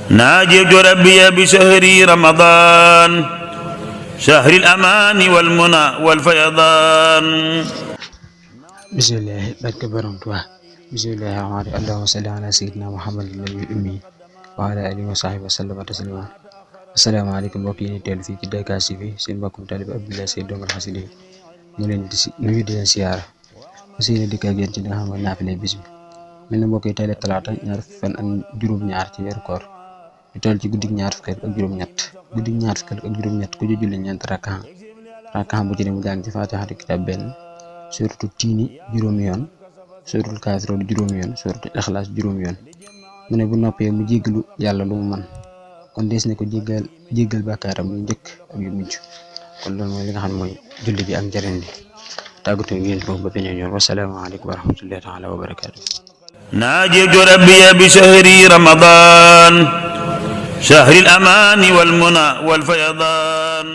ناجيت ربي بشهر رمضان شهر الأمان والمنى والفيضان. بسم الله barke Borom Tuubaa. bismillahi rahmaani rahiim. allahumma salli ala sayyidina muhammadin nabiyil ummi wa ala alihi wa sahbihi wa sallama taslima. asalaamaaleykum mbokk yi ñu teelu fii ci DK TV seen mbokkum taalibe Abdoulaye Seye Dongal Xasida yi mu leen di nuyu di leen siyaara aussi ne dikk ak yéen ci li nga xam ne naafile bis bi mel na mbokk yi tey la talaata ñaar fan ak juróom-ñaar ci weeru koor ñu toll ci guddig ñaar fukk ak juróom-ñett guddig ñaar fukk ak juróom-ñett ku ci julli ñeent rakkaan bu ci ne mu jàng ci faatixatu kitaab benn suratul tiini juróomi yoon suratul kaafiruun juróomi yoon suratul ixlaas juróomi yoon mu ne bu noppee mu jéggalu yàlla lu mu mën kon dees ne ko jéggal bàkkaaram yu njëkk ak yu mujj kon loolu mooy li nga xam ne mooy julli bi ak njëriñ li tàggatoo ngeen foofu ba beneen yoon wasalaamaaleykum wa rahmatullahi taala wa barakaatu. ناجيت ربي بشهر رمضان شهر الأمان والمنى والفيضان.